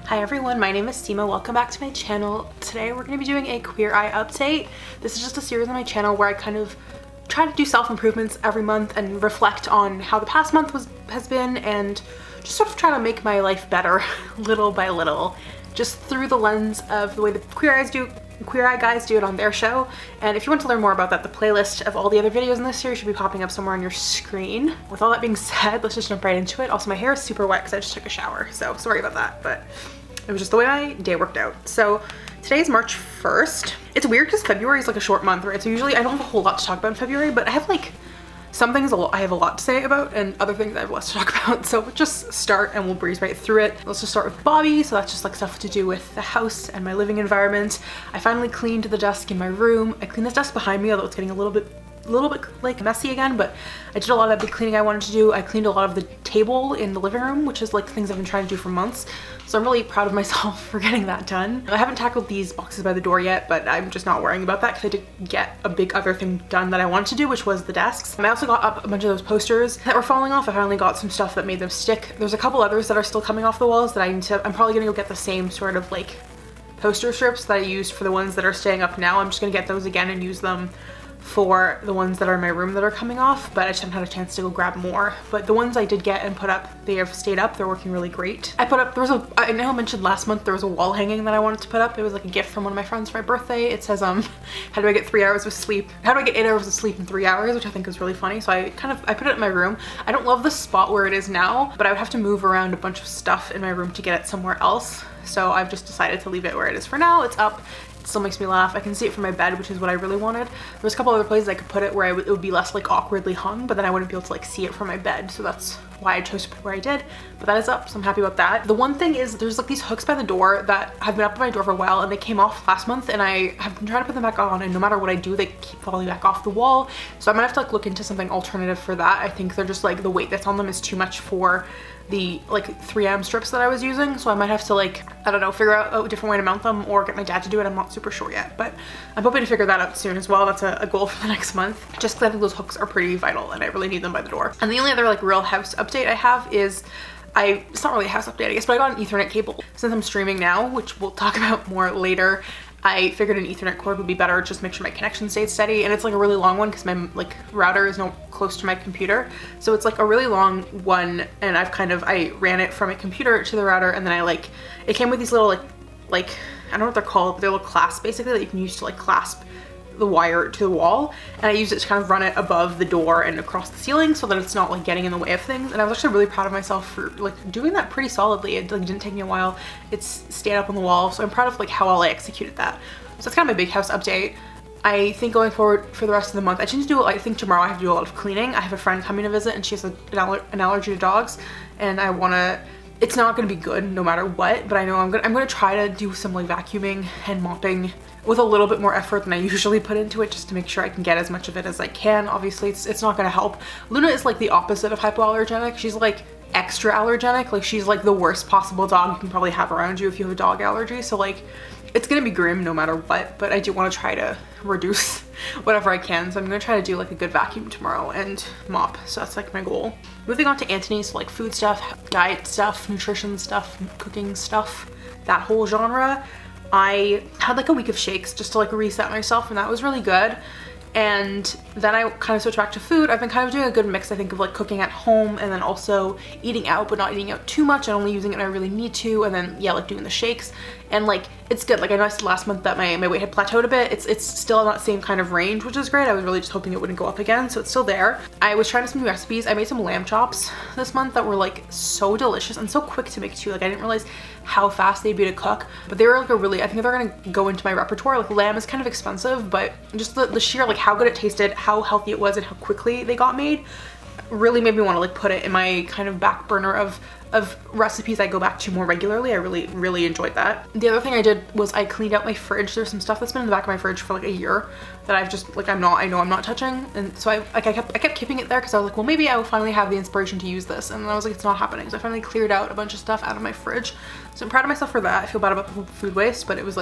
Hi everyone, my name is Sima. Welcome back to my channel. Today we're going to be doing a Queer Eye update. This is just a series on my channel where I kind of try to do self-improvements every month and reflect on how the past month has been and just sort of try to make my life better little by little, just through the lens of the way the Queer Eye guys do it on their show. And if you want to learn more about that, the playlist of all the other videos in this series should be popping up somewhere on your screen. With all that being said, let's just jump right into it. Also, my hair is super wet because I just took a shower, so sorry about that, but it was just the way my day worked out. So today is March 1st. It's weird because February is like a short month, right? So usually I don't have a whole lot to talk about in February, but I have like some things I have a lot to say about and other things I have less to talk about. So we'll just start and we'll breeze right through it. Let's just start with Bobby. So that's just like stuff to do with the house and my living environment. I finally cleaned the desk in my room. I cleaned this desk behind me, although it's getting a little bit like messy again, but I did a lot of that big cleaning I wanted to do. I cleaned a lot of the table in the living room, which is like things I've been trying to do for months. So I'm really proud of myself for getting that done. I haven't tackled these boxes by the door yet, but I'm just not worrying about that because I did get a big other thing done that I wanted to do, which was the desks. And I also got up a bunch of those posters that were falling off. I finally got some stuff that made them stick. There's a couple others that are still coming off the walls that I'm probably gonna go get the same sort of like poster strips that I used for the ones that are staying up now. I'm just gonna get those again and use them for the ones that are in my room that are coming off, but I just haven't had a chance to go grab more. But the ones I did get and put up, they have stayed up. They're working really great. I I know I mentioned last month there was a wall hanging that I wanted to put up. It was like a gift from one of my friends for my birthday. It says, how do I get 3 hours of sleep? How do I get 8 hours of sleep in 3 hours? Which I think is really funny. So I put it in my room. I don't love the spot where it is now, but I would have to move around a bunch of stuff in my room to get it somewhere else. So I've just decided to leave it where it is for now. It's up. Still makes me laugh. I can see it from my bed, which is what I really wanted. There was a couple other places I could put it where it would be less like awkwardly hung, but then I wouldn't be able to like see it from my bed. So that's why I chose to put it where I did. But that is up, so I'm happy about that. The one thing is there's like these hooks by the door that have been up by my door for a while and they came off last month and I have been trying to put them back on, and no matter what I do, they keep falling back off the wall. So I might have to like look into something alternative for that. I think they're just like the weight that's on them is too much for the like 3M strips that I was using, so I might have to like, I don't know, figure out a different way to mount them or get my dad to do it. I'm not super sure yet, but I'm hoping to figure that out soon as well. That's a goal for the next month, just because I think those hooks are pretty vital and I really need them by the door. And the only other like real house update I have is it's not really a house update I guess, but I got an Ethernet cable. Since I'm streaming now, which we'll talk about more later, I figured an Ethernet cord would be better, just make sure my connection stayed steady. And it's like a really long one because my like router is not close to my computer. So it's like a really long one, and I ran it from my computer to the router, and then it came with these little like I don't know what they're called, but they're little clasps basically that you can use to like clasp the wire to the wall, and I used it to kind of run it above the door and across the ceiling so that it's not like getting in the way of things. And I was actually really proud of myself for like doing that pretty solidly. It like didn't take me a while. It's stayed up on the wall, so I'm proud of like how well I executed that. So that's kind of my big house update. I think going forward for the rest of the month, I think tomorrow I have to do a lot of cleaning. I have a friend coming to visit and she has an allergy to dogs, and it's not going to be good no matter what, but I know I'm going to try to do some like vacuuming and mopping with a little bit more effort than I usually put into it, just to make sure I can get as much of it as I can. Obviously it's not going to help. Luna is like the opposite of hypoallergenic. She's like extra allergenic. Like she's like the worst possible dog you can probably have around you if you have a dog allergy. So like it's gonna be grim no matter what, but I do want to try to reduce whatever I can. So I'm gonna try to do like a good vacuum tomorrow and mop. So that's like my goal. Moving on to Antoni, so like food stuff, diet stuff, nutrition stuff, cooking stuff, that whole genre. I had like a week of shakes just to like reset myself, and that was really good. And then I kind of switched back to food. I've been kind of doing a good mix, I think, of like cooking at home and then also eating out, but not eating out too much and only using it when I really need to. And then yeah, like doing the shakes, and like it's good. Like I know I said last month that my weight had plateaued a bit. It's still in that same kind of range, which is great. I was really just hoping it wouldn't go up again, so it's still there. I was trying some new recipes. I made some lamb chops this month that were like so delicious and so quick to make too. Like I didn't realize how fast they'd be to cook, but they were like I think they're gonna go into my repertoire. Like lamb is kind of expensive, but just the sheer like how good it tasted, how healthy it was, and how quickly they got made really made me want to like put it in my kind of back burner of recipes I go back to more regularly. I really enjoyed that. The other thing I did was I cleaned out my fridge. There's some stuff that's been in the back of my fridge for like a year that I've just like I know I'm not touching, and so I kept keeping it there because I was like, well, maybe I will finally have the inspiration to use this, and then I was like, it's not happening. So I finally cleared out a bunch of stuff out of my fridge. So I'm proud of myself for that. I feel bad about the food waste, but it was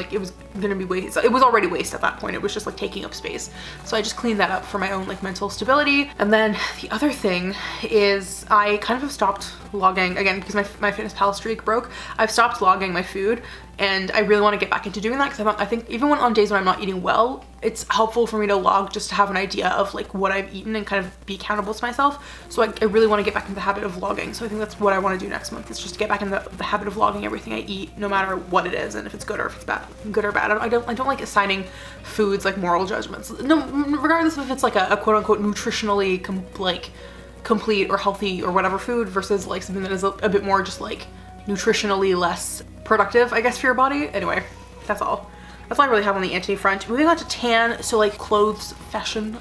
gonna be waste. It was already waste at that point. It was just like taking up space. So I just cleaned that up for my own like mental stability. And then the other thing is I kind of have stopped logging again because my FitnessPal streak broke. I've stopped logging my food, and I really want to get back into doing that because I think even when on days when I'm not eating well, it's helpful for me to log just to have an idea of like what I've eaten and kind of be accountable to myself. So I really want to get back into the habit of logging. So I think that's what I want to do next month, is just get back in the habit of logging everything I eat, no matter what it is, and if it's good or if it's bad, good or bad. I don't like assigning foods like moral judgments. No, regardless of if it's like a quote unquote nutritionally complete or healthy or whatever food versus like something that is a bit more just like nutritionally less productive, I guess, for your body. Anyway, that's all I really have on the Antoni front. Moving on to tan, so like clothes, fashion,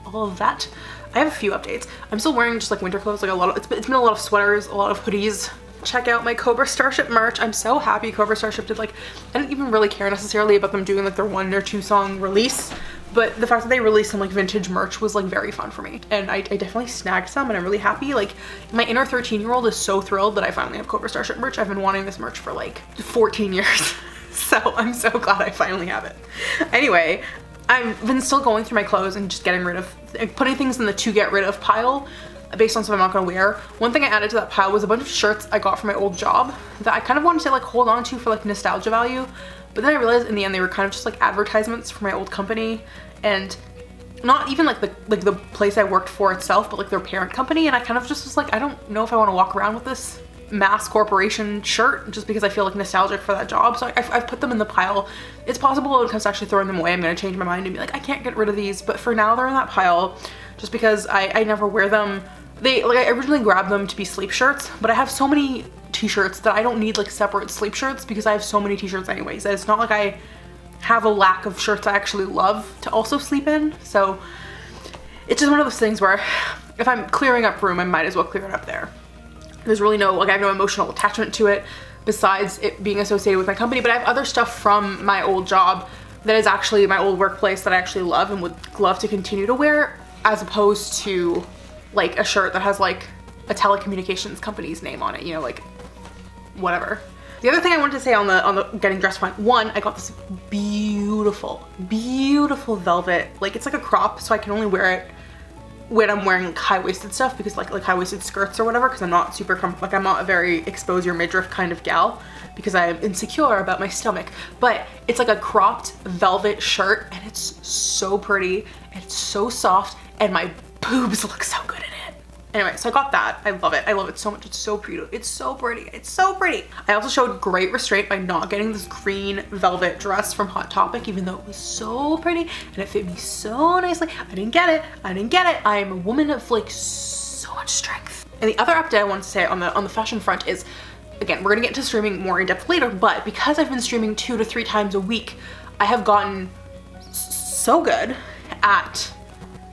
all of that. I have a few updates. I'm still wearing just like winter clothes, like it's been a lot of sweaters, a lot of hoodies. Check out my Cobra Starship merch. I'm so happy Cobra Starship did, like, I didn't even really care necessarily about them doing like their 1 or 2 song release, but the fact that they released some like vintage merch was like very fun for me, and I definitely snagged some, and I'm really happy. Like, my inner 13-year-old is so thrilled that I finally have Cobra Starship merch. I've been wanting this merch for like 14 years. So I'm so glad I finally have it. Anyway, I've been still going through my clothes and just getting rid of, putting things in the to get rid of pile based on stuff I'm not gonna wear. One thing I added to that pile was a bunch of shirts I got from my old job that I kind of wanted to like hold on to for like nostalgia value, but then I realized in the end they were kind of just like advertisements for my old company, and not even like the place I worked for itself, but like their parent company. And I kind of just was like, I don't know if I want to walk around with this mass corporation shirt just because I feel like nostalgic for that job. So I've put them in the pile. It's possible when it comes to actually throwing them away, I'm gonna change my mind and be like, I can't get rid of these, but for now they're in that pile just because I never wear them. I originally grabbed them to be sleep shirts, but I have so many t-shirts that I don't need like separate sleep shirts because I have so many t-shirts anyways, that it's not like I have a lack of shirts I actually love to also sleep in. So it's just one of those things where if I'm clearing up room, I might as well clear it up there. There's really no, like, I have no emotional attachment to it besides it being associated with my company, but I have other stuff from my old job that is actually my old workplace that I actually love and would love to continue to wear, as opposed to like a shirt that has like a telecommunications company's name on it, you know, like whatever. The other thing I wanted to say on the getting dressed front, one, I got this beautiful velvet, like it's like a crop, so I can only wear it when I'm wearing like high-waisted stuff, because like high-waisted skirts or whatever, because I'm not super like I'm not a very expose your midriff kind of gal because I'm insecure about my stomach. But it's like a cropped velvet shirt, and it's so pretty and it's so soft, and my boobs look so good in it. Anyway, so I got that. I love it. I love it so much. It's so pretty. It's so pretty. It's so pretty. I also showed great restraint by not getting this green velvet dress from Hot Topic, even though it was so pretty and it fit me so nicely. I didn't get it. I am a woman of like so much strength. And the other update I want to say on the fashion front is, again, we're gonna get into streaming more in depth later, but because I've been streaming 2 to 3 times a week, I have gotten so good at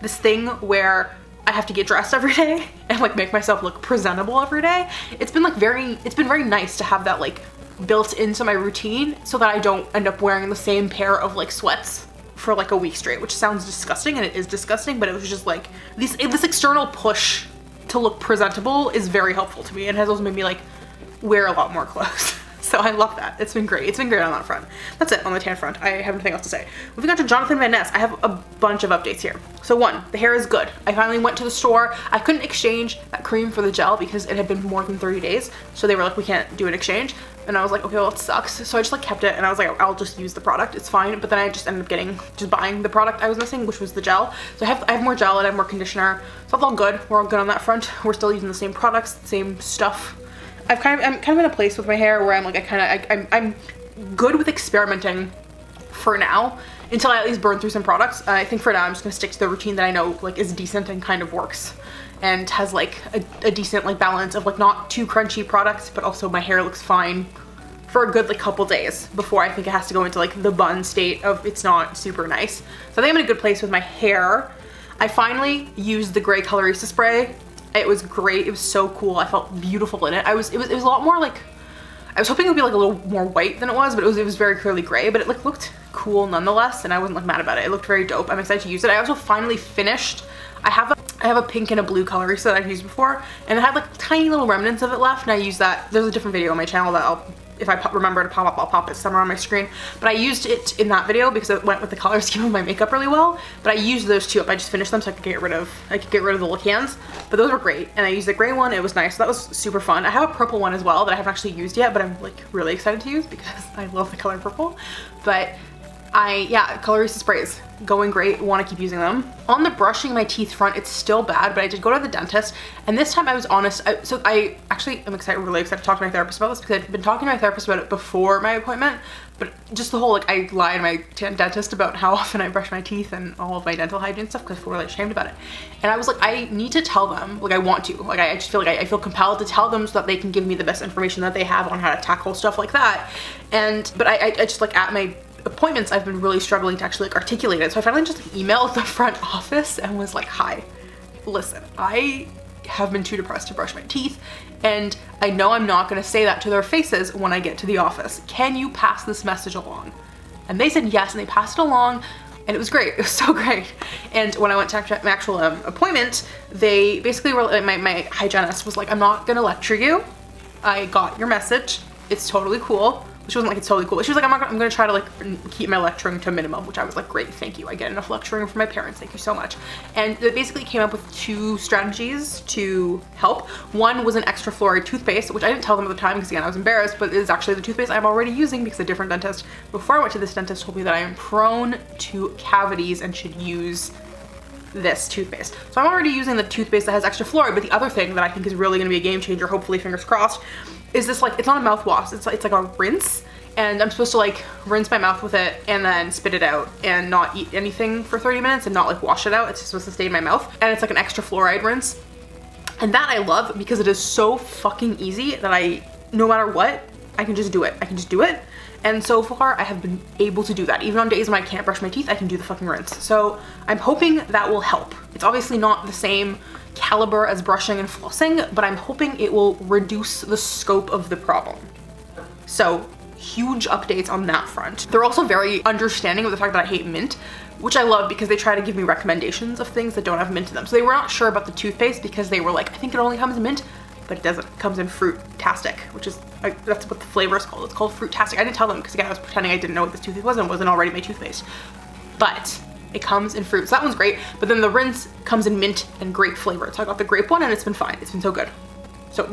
this thing where I have to get dressed every day and like make myself look presentable every day. It's been very nice to have that like built into my routine so that I don't end up wearing the same pair of like sweats for like a week straight, which sounds disgusting, and it is disgusting, but it was just like this external push to look presentable is very helpful to me, and has also made me like wear a lot more clothes. So I love that. It's been great. It's been great on that front. That's it on the tan front. I have nothing else to say. Moving on to Jonathan Van Ness, I have a bunch of updates here. So one, the hair is good. I finally went to the store. I couldn't exchange that cream for the gel because it had been more than 30 days. So they were like, we can't do an exchange. And I was like, okay, well, it sucks. So I just like kept it, and I was like, I'll just use the product. It's fine. But then I just ended up just buying the product I was missing, which was the gel. So I have more gel and I have more conditioner. So that's all good. We're all good on that front. We're still using the same products, same stuff. I'm kind of in a place with my hair where I'm like, I'm good with experimenting for now until I at least burn through some products. I think for now I'm just gonna stick to the routine that I know like is decent and kind of works and has like a decent like balance of like not too crunchy products, but also my hair looks fine for a good like couple days before I think it has to go into like the bun state of it's not super nice. So I think I'm in a good place with my hair. I finally used the gray Colorista spray. It was great. It was so cool. I felt beautiful in it. It was a lot more like, I was hoping it would be like a little more white than it was, but it was very clearly gray, but it like looked cool nonetheless, and I wasn't like mad about it. It looked very dope. I'm excited to use it. I also finally finished. I have a pink and a blue Colorista that I've used before, and it had like tiny little remnants of it left, and I used that. There's a different video on my channel that I'll if I remember to pop up, I'll pop it somewhere on my screen. But I used it in that video because it went with the color scheme of my makeup really well. But I used those two up. I just finished them so I could get rid of the little cans. But those were great. And I used the gray one. It was nice. So that was super fun. I have a purple one as well that I haven't actually used yet, but I'm like really excited to use because I love the color purple. But yeah, Colorista sprays, going great, want to keep using them. On the brushing my teeth front, it's still bad, but I did go to the dentist, and this time I was honest. So I actually am really excited to talk to my therapist about this because I've been talking to my therapist about it before my appointment, but just the whole, like, I lie to my dentist about how often I brush my teeth and all of my dental hygiene stuff because I feel really ashamed about it. And I was like, I need to tell them, like, I want to, like, I just feel like I feel compelled to tell them so that they can give me the best information that they have on how to tackle stuff like that. But I just, like, at my appointments, I've been really struggling to actually, like, articulate it. So I finally just, like, emailed the front office and was like, hi, listen, I have been too depressed to brush my teeth, and I know I'm not going to say that to their faces when I get to the office. Can you pass this message along? And they said yes, and they passed it along, and it was great. It was so great. And when I went to my actual appointment, they basically were like, my hygienist was like, I'm not going to lecture you. I got your message. It's totally cool. She wasn't like, it's totally cool. She was like, I'm gonna try to, like, keep my lecturing to a minimum, which I was like, great, thank you. I get enough lecturing from my parents, thank you so much. And they basically came up with 2 strategies to help. One was an extra fluoride toothpaste, which I didn't tell them at the time because, again, I was embarrassed, but it is actually the toothpaste I'm already using because a different dentist before I went to this dentist told me that I am prone to cavities and should use this toothpaste. So I'm already using the toothpaste that has extra fluoride, but the other thing that I think is really gonna be a game changer, hopefully, fingers crossed, is this, like, it's not a mouthwash, it's like a rinse, and I'm supposed to, like, rinse my mouth with it and then spit it out and not eat anything for 30 minutes and not, like, wash it out. It's just supposed to stay in my mouth, and it's like an extra fluoride rinse. And that I love because it is so fucking easy that no matter what, I can just do it. I can just do it. And so far, I have been able to do that. Even on days when I can't brush my teeth, I can do the fucking rinse. So I'm hoping that will help. It's obviously not the same caliber as brushing and flossing, but I'm hoping it will reduce the scope of the problem. So huge updates on that front. They're also very understanding of the fact that I hate mint, which I love because they try to give me recommendations of things that don't have mint in them. So they were not sure about the toothpaste because they were like, I think it only comes in mint, but it doesn't. It comes in Fruit-tastic, which is, that's what the flavor is called. It's called Fruit-tastic. I didn't tell them because, again, I was pretending I didn't know what this toothpaste was and it wasn't already my toothpaste. But it comes in fruit, so that one's great. But then the rinse comes in mint and grape flavor. So I got the grape one and it's been fine. It's been so good. So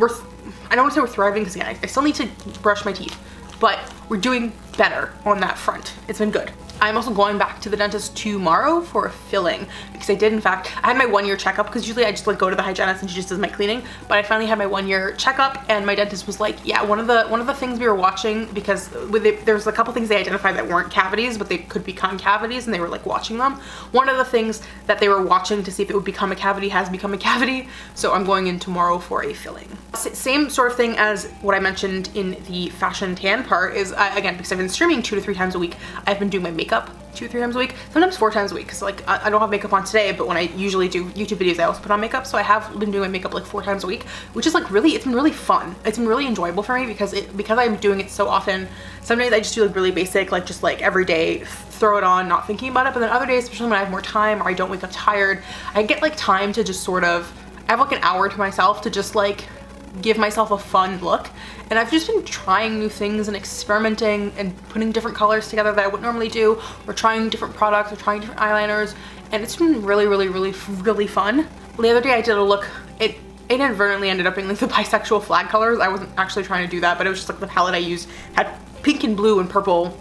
I don't want to say we're thriving because, again, I still need to brush my teeth, but we're doing better on that front. It's been good. I'm also going back to the dentist tomorrow for a filling because I did, in fact, I had my 1-year checkup because usually I just, like, go to the hygienist and she just does my cleaning, but I finally had my 1-year checkup and my dentist was like, yeah, one of the things we were watching, because there's a couple things they identified that weren't cavities, but they could be concavities, and they were, like, watching them. One of the things that they were watching to see if it would become a cavity has become a cavity, so I'm going in tomorrow for a filling. Same sort of thing as what I mentioned in the fashion tan part is, again, because I've been streaming 2 to 3 times a week, I've been doing my makeup 2 or 3 times a week, sometimes 4 times a week, because, like, I don't have makeup on today, but when I usually do YouTube videos I also put on makeup, so I have been doing my makeup like 4 times a week, which is, like, really, it's been really fun. It's been really enjoyable for me because I'm doing it so often. Some days I just do, like, really basic, like, just, like, every day, throw it on, not thinking about it, but then other days, especially when I have more time or I don't wake up tired, I get, like, time to just sort of, I have, like, an hour to myself to just, like, give myself a fun look. And I've just been trying new things and experimenting and putting different colors together that I wouldn't normally do, or trying different products or trying different eyeliners, and it's been really, really, really, really fun. The other day I did a look, it inadvertently ended up being, like, the bisexual flag colors. I wasn't actually trying to do that, but it was just, like, the palette I used had pink and blue and purple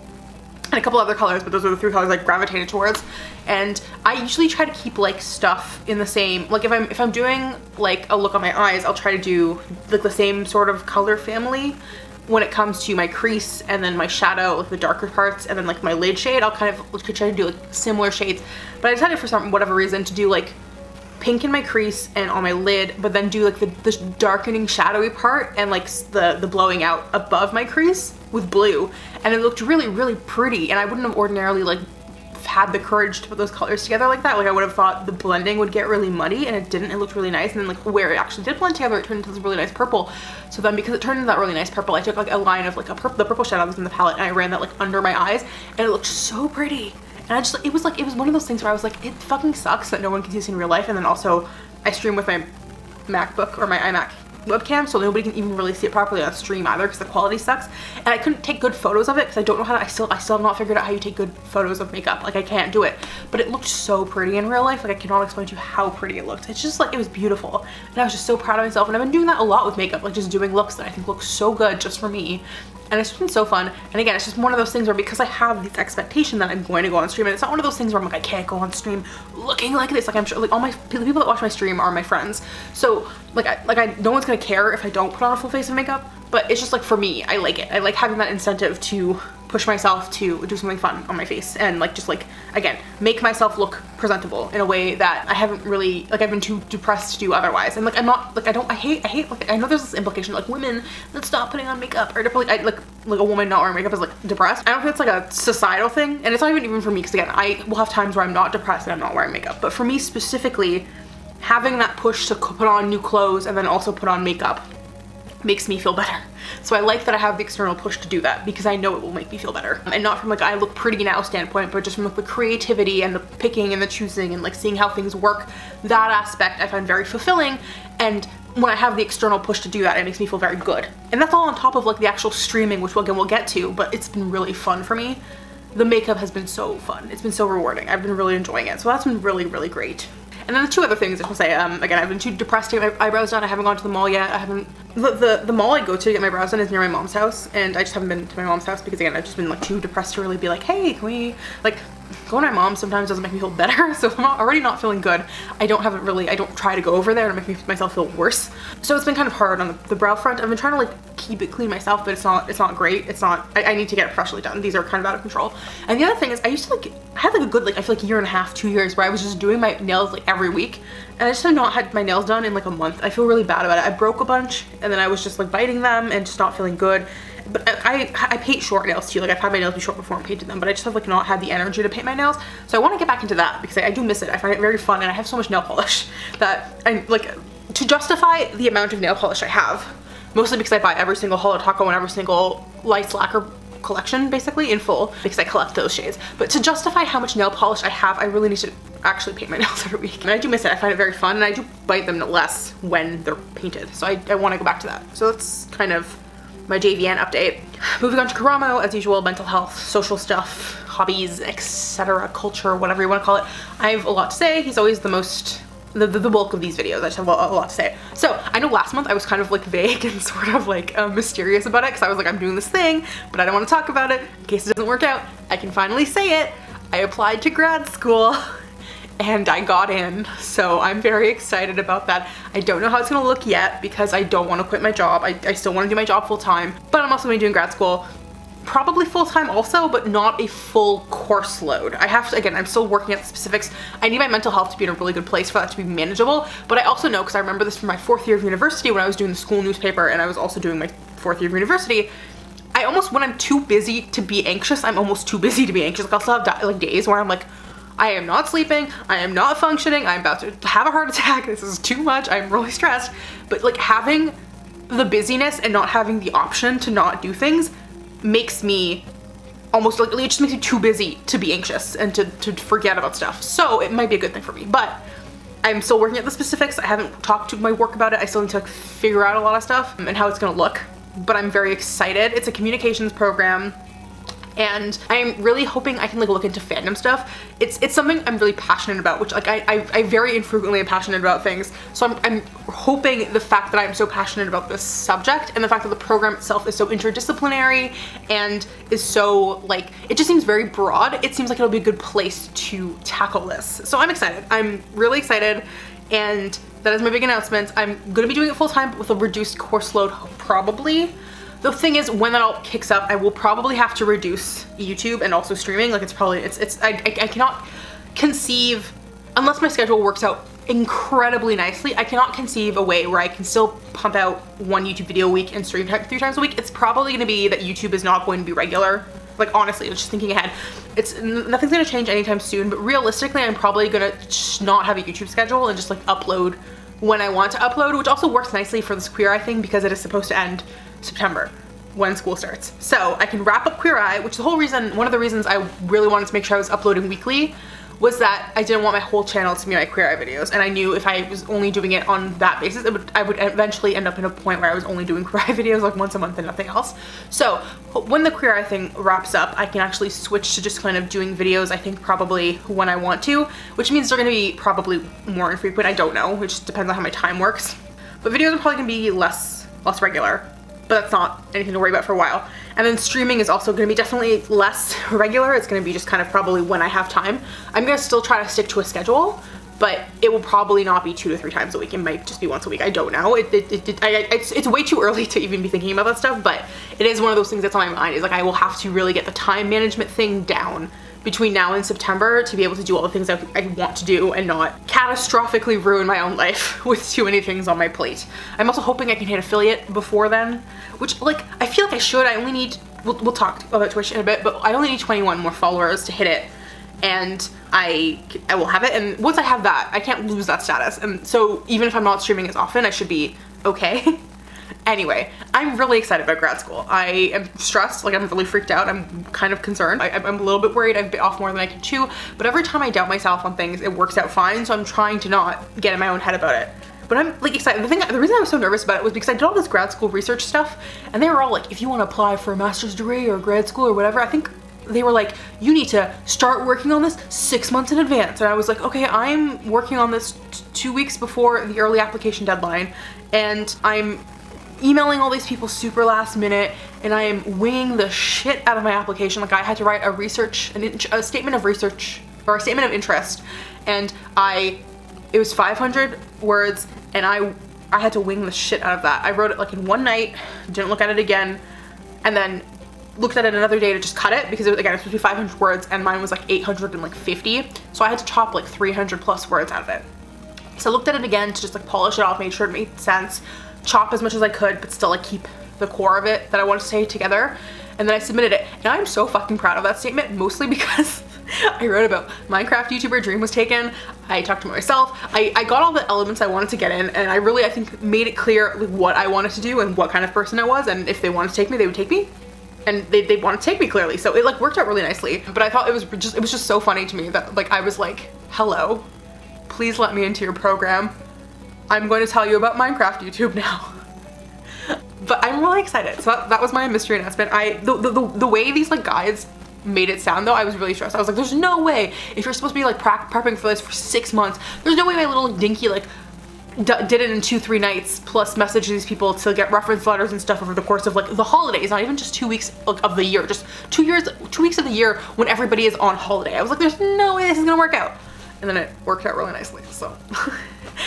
and a couple other colors, but those are the 3 colors I gravitated towards. And I usually try to keep, like, stuff in the same, like, if I'm doing, like, a look on my eyes, I'll try to do, like, the same sort of color family when it comes to my crease and then my shadow, like the darker parts, and then, like, my lid shade. I'll kind of try to do, like, similar shades, but I decided for whatever reason to do, like, pink in my crease and on my lid, but then do, like, the darkening shadowy part and, like, the blowing out above my crease with blue, and it looked really, really pretty. And I wouldn't have ordinarily, like, had the courage to put those colors together like that. Like, I would have thought the blending would get really muddy, and it didn't. It looked really nice, and then, like, where it actually did blend together, it turned into this really nice purple. So then, because it turned into that really nice purple, I took, like, a line of, like, the purple shadow that was in the palette, and I ran that, like, under my eyes, and it looked so pretty. And it was one of those things where I was like, it fucking sucks that no one can see this in real life. And then also I stream with my MacBook or my iMac webcam, so nobody can even really see it properly on stream either because the quality sucks. And I couldn't take good photos of it because I don't know how to, I still have not figured out how you take good photos of makeup. Like I can't do it, but it looked so pretty in real life. Like I cannot explain to you how pretty it looked. It's just like, it was beautiful. And I was just so proud of myself. And I've been doing that a lot with makeup, like just doing looks that I think look so good just for me. And it's been so fun. And again, it's just one of those things where because I have this expectation that I'm going to go on stream, and it's not one of those things where I'm like, I can't go on stream looking like this. Like I'm sure like all the people that watch my stream are my friends. So no one's gonna care if I don't put on a full face of makeup, but it's just like for me, I like it. I like having that incentive to push myself to do something fun on my face and like just like, again, make myself look presentable in a way that I haven't really, like I've been too depressed to do otherwise. And like I'm not, like I hate, like I know there's this implication like women that stop putting on makeup or like a woman not wearing makeup is like depressed. I don't think it's like a societal thing, and it's not even for me because again, I will have times where I'm not depressed and I'm not wearing makeup. But for me specifically, having that push to put on new clothes and then also put on makeup makes me feel better. So I like that I have the external push to do that because I know it will make me feel better. And not from like I look pretty now standpoint, but just from like the creativity and the picking and the choosing and like seeing how things work. That aspect I find very fulfilling, and when I have the external push to do that, it makes me feel very good. And that's all on top of like the actual streaming, which again we'll get to, but it's been really fun for me. The makeup has been so fun. It's been so rewarding. I've been really enjoying it. So that's been really, really great. And then the two other things I will say, again, I've been too depressed to get my eyebrows done. I haven't gone to the mall yet. I haven't, the mall I go to get my brows done is near my mom's house, and I just haven't been to my mom's house because again, I've just been like too depressed to really be like, hey, can we, like, going to my mom sometimes doesn't make me feel better. So if I'm already not feeling good, I don't try to go over there to make myself feel worse. So it's been kind of hard on the brow front. I've been trying to like keep it clean myself, but it's not great. It's not, I need to get it freshly done. These are kind of out of control. And the other thing is I used to like, I had like a good, like I feel like a year and a half, 2 years where I was just doing my nails like every week. And I just have not had my nails done in like a month. I feel really bad about it. I broke a bunch and then I was just like biting them and just not feeling good. But I paint short nails too. Like I've had my nails be short before and painted them, but I just have like not had the energy to paint my nails. So I want to get back into that because I do miss it. I find it very fun, and I have so much nail polish that I like to justify the amount of nail polish I have, mostly because I buy every single Holo Taco and every single Lights Lacquer collection basically in full because I collect those shades. But to justify how much nail polish I have, I really need to actually paint my nails every week. And I do miss it. I find it very fun, and I do bite them less when they're painted. So I want to go back to that. So that's kind of my JVN update. Moving on to Karamo, as usual, mental health, social stuff, hobbies, etc., culture, whatever you want to call it. I have a lot to say. He's always the most, the bulk of these videos. I just have a lot to say. So I know last month I was kind of like vague and sort of like mysterious about it because I was like, I'm doing this thing, but I don't want to talk about it in case it doesn't work out. I can finally say it. I applied to grad school and I got in, so I'm very excited about that. I don't know how it's gonna look yet because I don't want to quit my job. I still want to do my job full time, but I'm also gonna be doing grad school probably full time also, but not a full course load. I have to, again, I'm still working at the specifics. I need my mental health to be in a really good place for that to be manageable, but I also know, because I remember this from my 4th year of university when I was doing the school newspaper and I was also doing my 4th year of university, I almost, when I'm too busy to be anxious, I'm almost too busy to be anxious. Like I'll still have like days where I'm like, I am not sleeping, I am not functioning, I'm about to have a heart attack, this is too much, I'm really stressed. But like having the busyness and not having the option to not do things makes me almost like, it just makes me too busy to be anxious and to forget about stuff. So it might be a good thing for me, but I'm still working at the specifics. I haven't talked to my work about it. I still need to like figure out a lot of stuff and how it's gonna look, but I'm very excited. It's a communications program, and I'm really hoping I can like look into fandom stuff. It's something I'm really passionate about, which like I very infrequently am passionate about things. So I'm hoping the fact that I'm so passionate about this subject and the fact that the program itself is so interdisciplinary and is so like, it just seems very broad. It seems like it'll be a good place to tackle this. So I'm excited. I'm really excited, and that is my big announcement. I'm gonna be doing it full time, but with a reduced course load probably. The thing is, when that all kicks up, I will probably have to reduce YouTube and also streaming. Like I cannot conceive, unless my schedule works out incredibly nicely, I cannot conceive a way where I can still pump out 1 YouTube video a week and stream 3 times a week. It's probably gonna be that YouTube is not going to be regular. Like honestly, just thinking ahead, nothing's gonna change anytime soon, but realistically, I'm probably gonna not have a YouTube schedule and just like upload when I want to upload, which also works nicely for this Queer Eye thing because it is supposed to end September when school starts. So I can wrap up Queer Eye, which is the whole reason, one of the reasons I really wanted to make sure I was uploading weekly was that I didn't want my whole channel to be my Queer Eye videos, and I knew if I was only doing it on that basis, I would eventually end up in a point where I was only doing Queer Eye videos like once a month and nothing else. So when the Queer Eye thing wraps up, I can actually switch to just kind of doing videos, I think probably when I want to, which means they're gonna be probably more infrequent. I don't know, it just depends on how my time works. But videos are probably gonna be less regular, but that's not anything to worry about for a while. And then streaming is also gonna be definitely less regular. It's gonna be just kind of probably when I have time. I'm gonna still try to stick to a schedule, but it will probably not be 2 to 3 times a week. It might just be once a week. I don't know. It's way too early to even be thinking about that stuff, but it is one of those things that's on my mind. Is like I will have to really get the time management thing down between now and September to be able to do all the things I want to do and not catastrophically ruin my own life with too many things on my plate. I'm also hoping I can hit affiliate before then, which like I feel like I should. I only need, we'll talk about Twitch in a bit, but I only need 21 more followers to hit it, and I will have it. And once I have that, I can't lose that status. And so even if I'm not streaming as often, I should be okay. Anyway, I'm really excited about grad school. I am stressed, like I'm really freaked out. I'm kind of concerned. I'm a little bit worried. I've bit off more than I can chew, but every time I doubt myself on things, it works out fine. So I'm trying to not get in my own head about it. But I'm like excited. The reason I was so nervous about it was because I did all this grad school research stuff, and they were all like, if you want to apply for a master's degree or grad school or whatever, I think they were like, you need to start working on this 6 months in advance. And I was like, okay, I'm working on this 2 weeks before the early application deadline, and I'm emailing all these people super last minute, and I am winging the shit out of my application. Like I had to write a statement of research or a statement of interest, and it was 500 words, and I had to wing the shit out of that. I wrote it like in one night, didn't look at it again, and then looked at it another day to just cut it because it was, again, it's supposed to be 500 words and mine was like 850. So I had to chop like 300 plus words out of it. So I looked at it again to just like polish it off, made sure it made sense, chop as much as I could, but still like keep the core of it that I wanted to say together. And then I submitted it. And I'm so fucking proud of that statement, mostly because I wrote about Minecraft YouTuber dream was taken. I talked to myself. I got all the elements I wanted to get in, and I think made it clear like what I wanted to do and what kind of person I was, and if they wanted to take me, they would take me. And they wanted to take me clearly. So it like worked out really nicely. But I thought it was just so funny to me that like I was like, hello, please let me into your program. I'm going to tell you about Minecraft YouTube now. But I'm really excited. So that was my mystery announcement. The way these like guides made it sound though, I was really stressed. I was like, there's no way, if you're supposed to be like prepping for this for 6 months, there's no way my little dinky like did it in 2-3 nights plus message these people to get reference letters and stuff over the course of like the holidays, not even just 2 weeks of the year, just 2 weeks of the year when everybody is on holiday. I was like, there's no way this is gonna work out. And then it worked out really nicely. So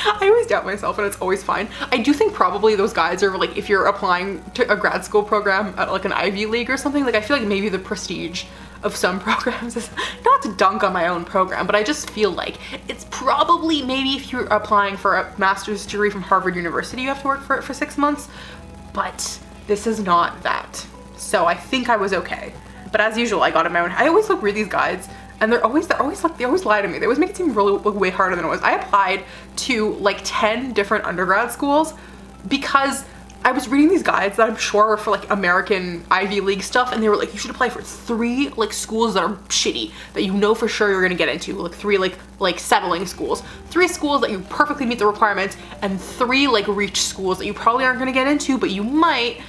I always doubt myself, and it's always fine. I do think probably those guides are like, if you're applying to a grad school program at like an Ivy League or something, like I feel like maybe the prestige of some programs is not to dunk on my own program, but I just feel like it's probably maybe if you're applying for a master's degree from Harvard University, you have to work for it for 6 months, but this is not that. So I think I was okay. But as usual, I got in my own. I always like read these guides, and they always lie to me. They always make it seem really way harder than it was. I applied to like 10 different undergrad schools because I was reading these guides that I'm sure were for like American Ivy League stuff, and they were like, you should apply for 3 like schools that are shitty that you know for sure you're gonna get into, like 3 like settling schools, 3 schools that you perfectly meet the requirements, and 3 like reach schools that you probably aren't gonna get into but you might.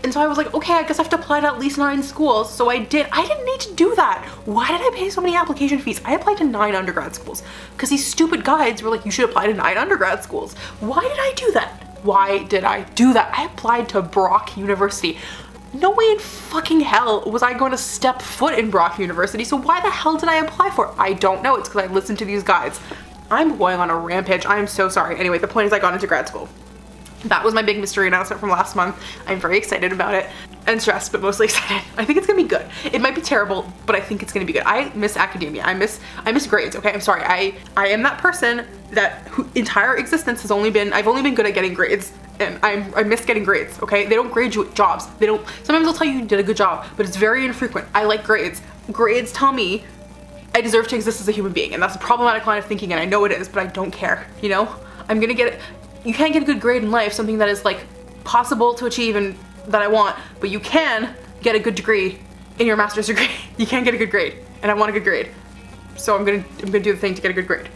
And so I was like, okay, I guess I have to apply to at least 9 schools. So I did. I didn't need to do that. Why did I pay so many application fees? I applied to 9 undergrad schools because these stupid guides were like, you should apply to 9 undergrad schools. Why did I do that? Why did I do that? I applied to Brock University. No way in fucking hell was I going to step foot in Brock University. So why the hell did I apply for it? I don't know. It's because I listened to these guides. I'm going on a rampage. I'm so sorry. Anyway, the point is I got into grad school. That was my big mystery announcement from last month. I'm very excited about it and stressed, but mostly excited. I think it's gonna be good. It might be terrible, but I think it's gonna be good. I miss academia. I miss grades, okay? I'm sorry. I am that person that whose entire existence has I've only been good at getting grades, and I miss getting grades, okay? They don't grade you at jobs. Sometimes they'll tell you did a good job, but it's very infrequent. I like grades. Grades tell me I deserve to exist as a human being, and that's a problematic line of thinking, and I know it is, but I don't care, you know? I'm gonna get it. You can't get a good grade in life, something that is like possible to achieve and that I want, but you can get a good degree in your master's degree. You can't get a good grade, and I want a good grade. So I'm gonna do the thing to get a good grade.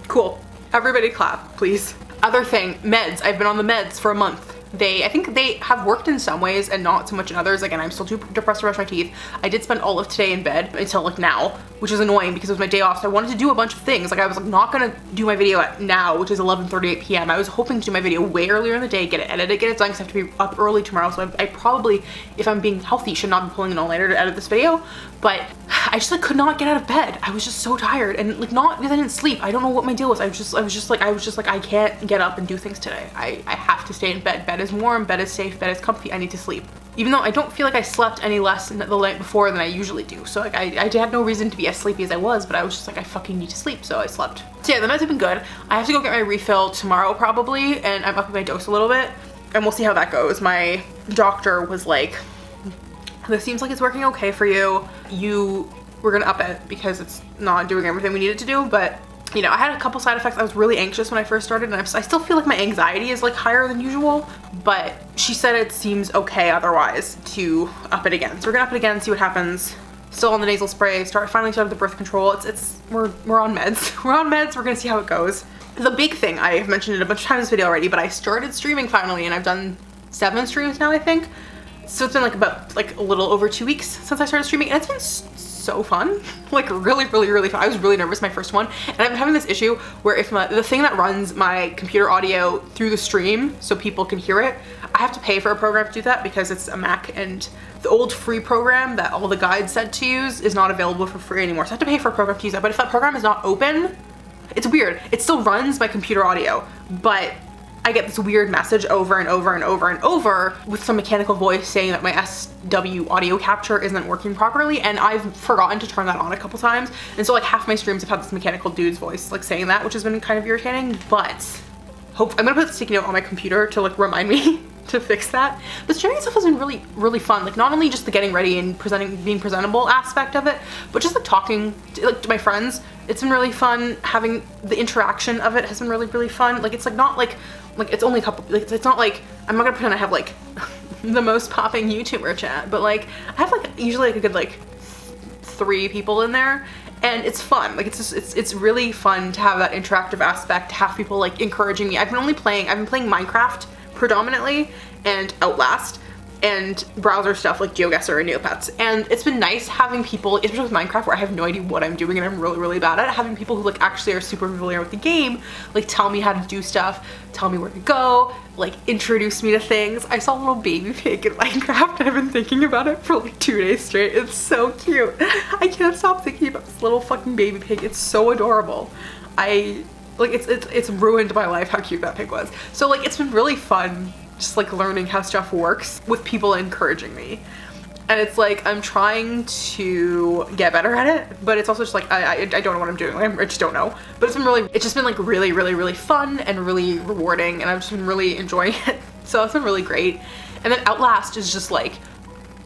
Cool. Everybody clap, please. Other thing, meds. I've been on the meds for a month. I think they have worked in some ways and not so much in others. Again, I'm still too depressed to brush my teeth. I did spend all of today in bed until like now, which is annoying because it was my day off. So I wanted to do a bunch of things. Like I was like not gonna do my video at now, which is 11:38 p.m. I was hoping to do my video way earlier in the day, get it edited, get it done because I have to be up early tomorrow. So I probably, if I'm being healthy, should not be pulling an all-nighter to edit this video. But I just like could not get out of bed. I was just so tired, and like not because I didn't sleep. I don't know what my deal was. I was just like I can't get up and do things today. I have to stay in bed. Bed is warm, bed is safe, bed is comfy. I need to sleep. Even though I don't feel like I slept any less the night before than I usually do. So like I had no reason to be as sleepy as I was, but I was just like I fucking need to sleep, so I slept. So yeah, the meds have been good. I have to go get my refill tomorrow probably, and I'm upping my dose a little bit, and we'll see how that goes. My doctor was like, this seems like it's working okay for you. We're gonna up it because it's not doing everything we need it to do, but you know, I had a couple side effects. I was really anxious when I first started, and I still feel like my anxiety is like higher than usual, but she said it seems okay otherwise to up it again. So we're gonna up it again, see what happens. Still on the nasal spray, finally started the birth control. We're on meds. We're on meds, we're gonna see how it goes. The big thing, I've mentioned it a bunch of times in this video already, but I started streaming finally, and I've done 7 streams now, I think. So it's been like about like a little over 2 weeks since I started streaming, and it's been so fun. Like really fun. I was really nervous my first one, and I've been having this issue where if the thing that runs my computer audio through the stream so people can hear it, I have to pay for a program to do that because it's a Mac, and the old free program that all the guides said to use is not available for free anymore. So I have to pay for a program to use that, but if that program is not open, it's weird. It still runs my computer audio, but I get this weird message over and over with some mechanical voice saying that my SW audio capture isn't working properly, and I've forgotten to turn that on a couple times, and so like half my streams have had this mechanical dude's voice like saying that, which has been kind of irritating. But I'm gonna put the sticky note on my computer to like remind me to fix that. But streaming stuff has been really fun. Like not only just the getting ready and being presentable aspect of it, but just like talking to my friends. It's been really fun. Having the interaction of it has been really fun. Like it's like not like it's only a couple, like it's not like, I'm not gonna pretend I have like the most popping YouTuber chat, but like I have like usually like a good like 3 people in there, and it's fun. Like it's really fun to have that interactive aspect, to have people like encouraging me. I've been playing Minecraft predominantly, and Outlast, and browser stuff like GeoGuessr and Neopets. And it's been nice having people, especially with Minecraft where I have no idea what I'm doing and I'm really bad at it, having people who like actually are super familiar with the game, like tell me how to do stuff, tell me where to go, like introduce me to things. I saw a little baby pig in Minecraft and I've been thinking about it for like 2 days straight. It's so cute. I can't stop thinking about this little fucking baby pig. It's so adorable. It's ruined my life how cute that pig was. So like it's been really fun just like learning how stuff works with people encouraging me. And it's like I'm trying to get better at it, but it's also just like I don't know what I'm doing. I just don't know. But it's just been like really fun and really rewarding, and I've just been really enjoying it. So it's been really great. And then Outlast is just like,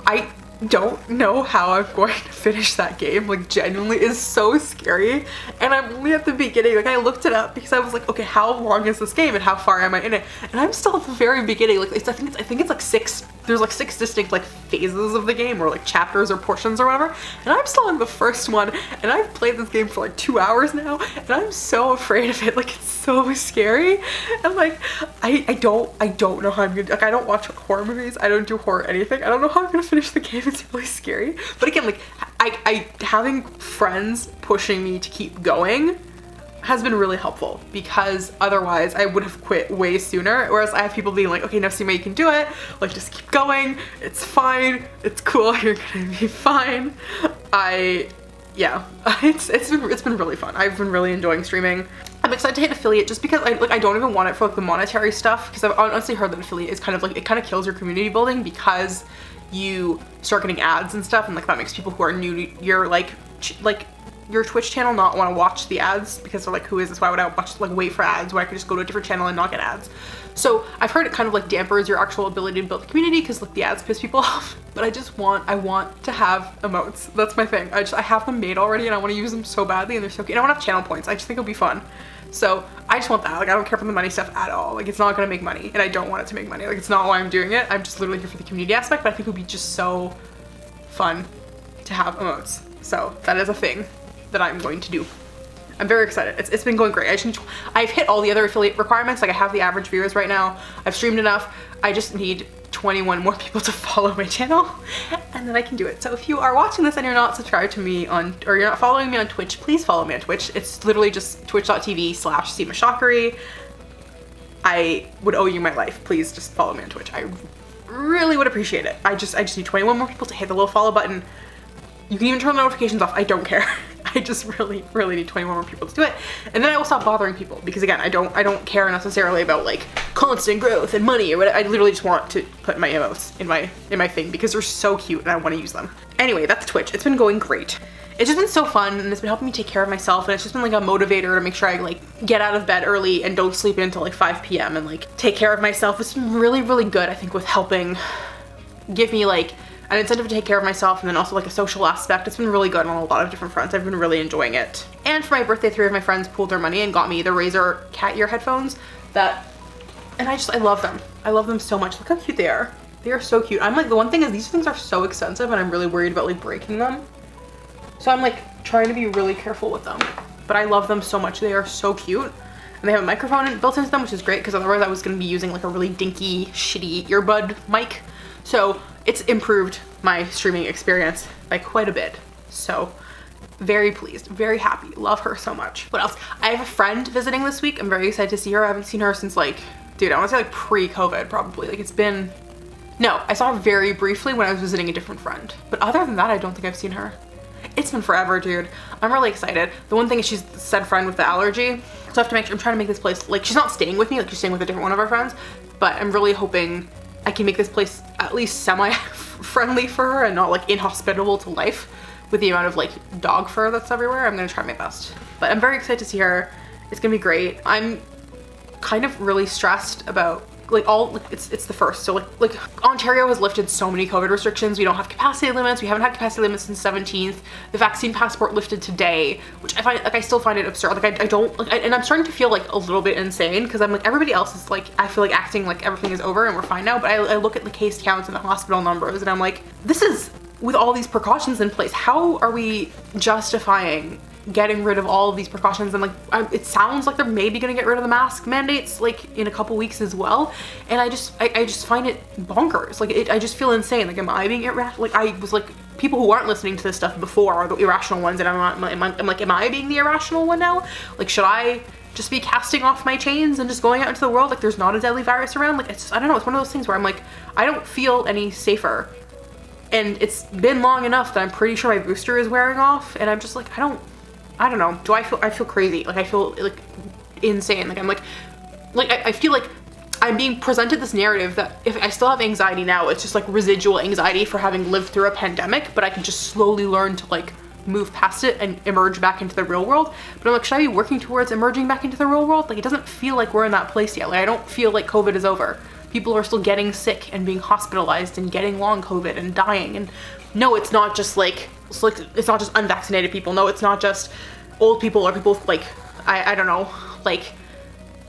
I don't know how I'm going to finish that game. Like genuinely is so scary, and I'm only at the beginning. Like I looked it up because I was like, okay, how long is this game and how far am I in it? And I'm still at the very beginning. Like I think it's like 6, there's like 6 distinct like phases of the game, or like chapters or portions or whatever, and I'm still in the first one, and I've played this game for like 2 hours now, and I'm so afraid of it. Like it's so scary, and like I don't know how I'm gonna, like I don't watch horror movies, I don't do horror anything, I don't know how I'm gonna finish the game. It's really scary. But again, like I having friends pushing me to keep going has been really helpful, because otherwise I would have quit way sooner. Whereas I have people being like, okay, no, Sima, you can do it. Like just keep going. It's fine. It's cool. You're gonna be fine. Yeah, it's been really fun. I've been really enjoying streaming. I'm excited to hit affiliate just because I don't even want it for like the monetary stuff, because I've honestly heard that affiliate is kind of like, it kind of kills your community building, because you start getting ads and stuff, and like that makes people who are new to your your Twitch channel not want to watch the ads, because they're like, who is this? Why would I watch, like wait for ads when I could just go to a different channel and not get ads? So I've heard it kind of like dampers your actual ability to build a community, because like the ads piss people off. But I want to have emotes. That's my thing. I have them made already, and I want to use them so badly, and they're so cute. And I want to have channel points. I just think it'll be fun. So I just want that. Like I don't care for the money stuff at all. Like it's not gonna make money, and I don't want it to make money. Like it's not why I'm doing it. I'm just literally here for the community aspect, but I think it would be just so fun to have emotes. So that is a thing. that I'm going to do. I'm very excited. It's been going great. I've hit all the other affiliate requirements. Like I have the average viewers right now. I've streamed enough. I just need 21 more people to follow my channel and then I can do it. So if you are watching this and you're not subscribed to me or you're not following me on Twitch, please follow me on Twitch. It's literally just twitch.tv/Sima Shakeri. I would owe you my life. Please just follow me on Twitch. I really would appreciate it. I just need 21 more people to hit the little follow button. You can even turn the notifications off. I don't care. I just really need 21 more people to do it. And then I will stop bothering people because again, I don't care necessarily about like constant growth and money or whatever. I literally just want to put my emotes in my thing because they're so cute and I want to use them. Anyway, that's Twitch. It's been going great. It's just been so fun and it's been helping me take care of myself and it's just been like a motivator to make sure I like get out of bed early and don't sleep until like 5 p.m. and like take care of myself. It's been really good, I think, with helping give me like an incentive to take care of myself and then also like a social aspect. It's been really good on a lot of different fronts. I've been really enjoying it. And for my birthday, 3 of my friends pooled their money and got me the Razer Cat Ear Headphones and I love them. I love them so much. Look how cute they are. They are so cute. I'm like, the one thing is these things are so expensive and I'm really worried about like breaking them. So I'm like trying to be really careful with them, but I love them so much. They are so cute and they have a microphone built into them, which is great because otherwise I was going to be using like a really dinky, shitty earbud mic. So it's improved my streaming experience by quite a bit. So very pleased, very happy, love her so much. What else? I have a friend visiting this week. I'm very excited to see her. I haven't seen her since like, dude, I want to say like pre-COVID probably. Like it's been, no, I saw her very briefly when I was visiting a different friend. But other than that, I don't think I've seen her. It's been forever, dude. I'm really excited. The one thing is she's said friend with the allergy. So I have to make sure, I'm trying to make this place, like she's not staying with me, like she's staying with a different one of our friends, but I'm really hoping I can make this place at least semi-friendly for her and not like inhospitable to life with the amount of like dog fur that's everywhere. I'm gonna try my best. But I'm very excited to see her. It's gonna be great. I'm kind of really stressed about like it's the first. So like Ontario has lifted so many COVID restrictions. We don't have capacity limits. We haven't had capacity limits since 17th. The vaccine passport lifted today, which I find like I still find it absurd. Like I don't like, and I'm starting to feel like a little bit insane because I'm like everybody else is like, I feel like acting like everything is over and we're fine now. But I look at the case counts and the hospital numbers and I'm like, this is with all these precautions in place. How are we justifying getting rid of all of these precautions? And like it sounds like they're maybe gonna get rid of the mask mandates like in a couple weeks as well, and I just find it bonkers. Like I just feel insane. Like am I being irrational? Like I was like, people who aren't listening to this stuff before are the irrational ones and I'm like, am I being the irrational one now? Like should I just be casting off my chains and just going out into the world like there's not a deadly virus around? Like it's just, I don't know, it's one of those things where I'm like, I don't feel any safer, and it's been long enough that I'm pretty sure my booster is wearing off and I'm just like, I don't know. I feel crazy. Like I feel like insane. Like I'm like I feel like I'm being presented this narrative that if I still have anxiety now, it's just like residual anxiety for having lived through a pandemic, but I can just slowly learn to like move past it and emerge back into the real world. But I'm like, should I be working towards emerging back into the real world? Like it doesn't feel like we're in that place yet. Like I don't feel like COVID is over. People are still getting sick and being hospitalized and getting long COVID and dying. And no, it's not just like, it's not just unvaccinated people. No, it's not just old people or people with like, I don't know, like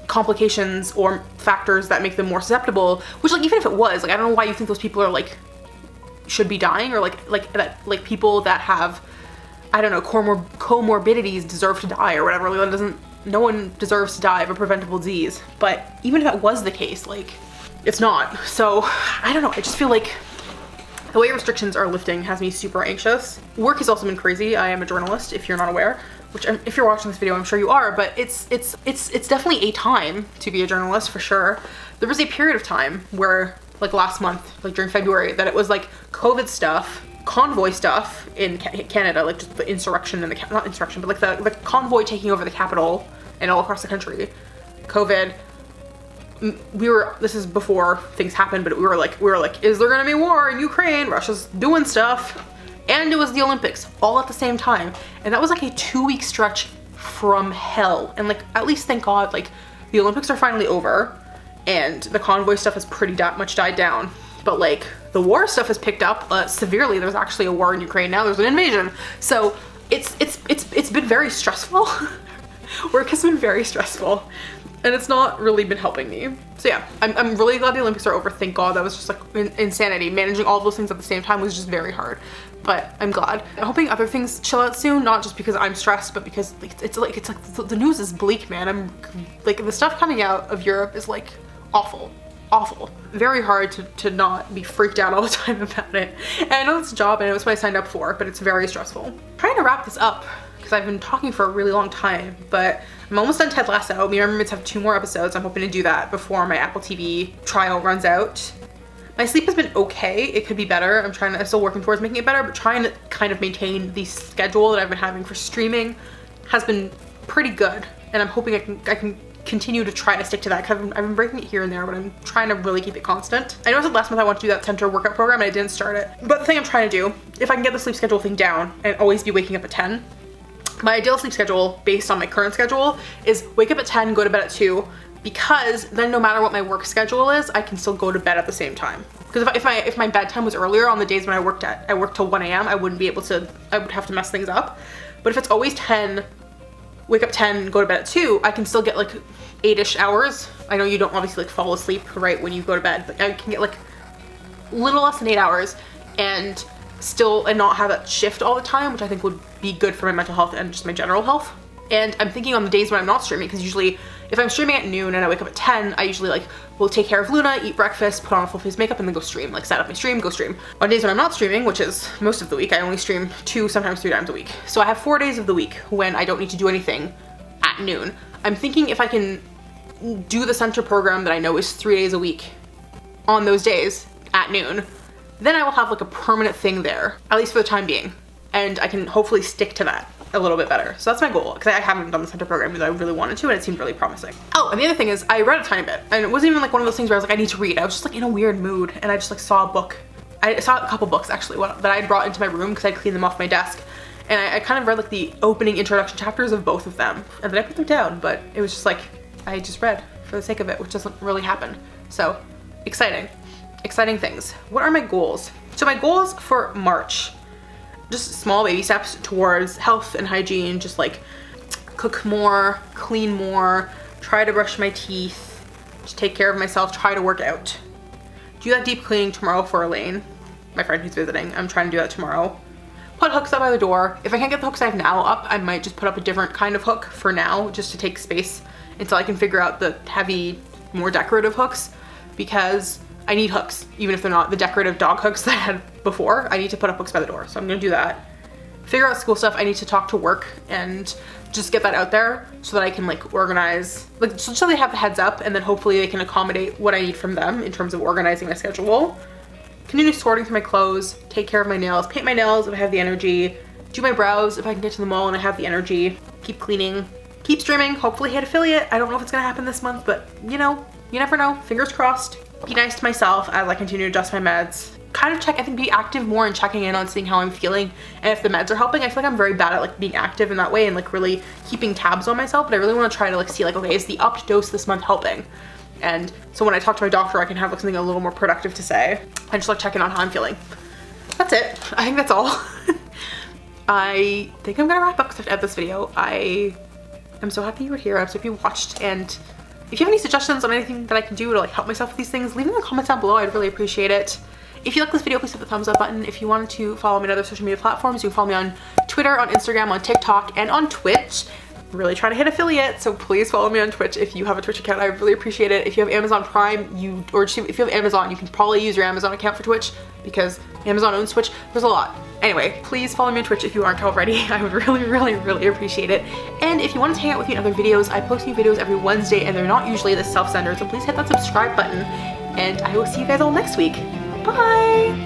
complications or factors that make them more susceptible, which like, even if it was, like, I don't know why you think those people are like, should be dying, or like people that have, I don't know, comorbidities deserve to die or whatever. Like no one deserves to die of a preventable disease. But even if that was the case, like it's not. So I don't know. I just feel like the way restrictions are lifting has me super anxious. Work has also been crazy. I am a journalist, if you're not aware, which if you're watching this video, I'm sure you are, but it's definitely a time to be a journalist for sure. There was a period of time where like last month, like during February, that it was like COVID stuff, convoy stuff in Canada, like just the insurrection and not insurrection, but like the convoy taking over the capital and all across the country, COVID. This is before things happened, but we were like, is there gonna be war in Ukraine? Russia's doing stuff. And it was the Olympics all at the same time. And that was like a 2-week stretch from hell. And like, at least thank God, like the Olympics are finally over and the convoy stuff has pretty much died down. But like the war stuff has picked up severely. There's actually a war in Ukraine now. There's an invasion. So it's been very stressful. Work has been very stressful. and it's not really been helping me. So yeah, I'm really glad the Olympics are over. Thank God. That was just like insanity. Managing all those things at the same time was just very hard, but I'm glad. I'm hoping other things chill out soon, not just because I'm stressed, but because it's like the news is bleak, man. I'm like, the stuff coming out of Europe is like awful. Very hard to not be freaked out all the time about it. And I know it's a job and it was what I signed up for, but it's very stressful. I'm trying to wrap this up because I've been talking for a really long time, but I'm almost done Ted Lasso. Me and my roommates have 2 more episodes. I'm hoping to do that before my Apple TV trial runs out. My sleep has been okay. It could be better. I'm still working towards making it better, but trying to kind of maintain the schedule that I've been having for streaming has been pretty good. And I'm hoping I can continue to try to stick to that, because I've been breaking it here and there, but I'm trying to really keep it constant. I know I said last month I wanted to do that center workout program and I didn't start it, but the thing I'm trying to do, if I can get the sleep schedule thing down and always be waking up at 10, my ideal sleep schedule based on my current schedule is wake up at 10, go to bed at 2, because then no matter what my work schedule is, I can still go to bed at the same time. Because if my bedtime was earlier on the days when I worked till 1 a.m., I wouldn't be able to, I would have to mess things up. But if it's always 10, wake up 10, go to bed at 2, I can still get like 8-ish hours. I know you don't obviously like fall asleep right when you go to bed, but I can get like a little less than 8 hours and not have that shift all the time, which I think would be good for my mental health and just my general health. And I'm thinking on the days when I'm not streaming, because usually if I'm streaming at noon and I wake up at 10, I usually like will take care of Luna, eat breakfast, put on a full face makeup, and then go stream, like set up my stream, go stream. On days when I'm not streaming, which is most of the week, I only stream 2, sometimes 3 times a week. So I have 4 days of the week when I don't need to do anything at noon. I'm thinking if I can do the center program that I know is 3 days a week on those days at noon, then I will have like a permanent thing there, at least for the time being. And I can hopefully stick to that a little bit better. So that's my goal, because I haven't done the center program because I really wanted to and it seemed really promising. Oh, and the other thing is I read a tiny bit, and it wasn't even like one of those things where I was like, I need to read. I was just like in a weird mood and I just like saw a book. I saw a couple books actually that I had brought into my room because I cleaned them off my desk. And I kind of read like the opening introduction chapters of both of them. And then I put them down, but it was just like, I just read for the sake of it, which doesn't really happen. So exciting things. What are my goals? So my goals for March, just small baby steps towards health and hygiene, just like cook more, clean more, try to brush my teeth, just take care of myself, try to work out. Do that deep cleaning tomorrow for Elaine, my friend who's visiting. I'm trying to do that tomorrow. Put hooks up by the door. If I can't get the hooks I have now up, I might just put up a different kind of hook for now, just to take space until I can figure out the heavy, more decorative hooks, because I need hooks, even if they're not the decorative dog hooks that I had before. I need to put up hooks by the door, so I'm gonna do that. Figure out school stuff. I need to talk to work and just get that out there so that I can like organize, like so they have the heads up, and then hopefully they can accommodate what I need from them in terms of organizing my schedule. Continue sorting through my clothes, take care of my nails, paint my nails if I have the energy, do my brows if I can get to the mall and I have the energy, keep cleaning, keep streaming, hopefully hit affiliate. I don't know if it's gonna happen this month, but you know, you never know, fingers crossed. Be nice to myself as I continue to adjust my meds. Kind of check, I think be active more and checking in on seeing how I'm feeling and if the meds are helping. I feel like I'm very bad at like being active in that way and like really keeping tabs on myself, but I really want to try to like see like, okay, is the upped dose this month helping? And so when I talk to my doctor, I can have like something a little more productive to say. I just like checking on how I'm feeling. That's it. I think that's all. I think I'm gonna wrap up because I have to edit this video. I am so happy you were here. I'm so happy you watched, and if you have any suggestions on anything that I can do to like help myself with these things, leave them in the comments down below. I'd really appreciate it. If you like this video, please hit the thumbs up button. If you wanted to follow me on other social media platforms, you can follow me on Twitter, on Instagram, on TikTok, and on Twitch. I'm really trying to hit affiliate, so please follow me on Twitch if you have a Twitch account. I really appreciate it. If you have Amazon Prime, if you have Amazon, you can probably use your Amazon account for Twitch because Amazon owns Twitch. There's a lot. Anyway, please follow me on Twitch if you aren't already. I would really appreciate it. And if you want to hang out with me in other videos, I post new videos every Wednesday and they're not usually this self-centered, so please hit that subscribe button and I will see you guys all next week. Bye!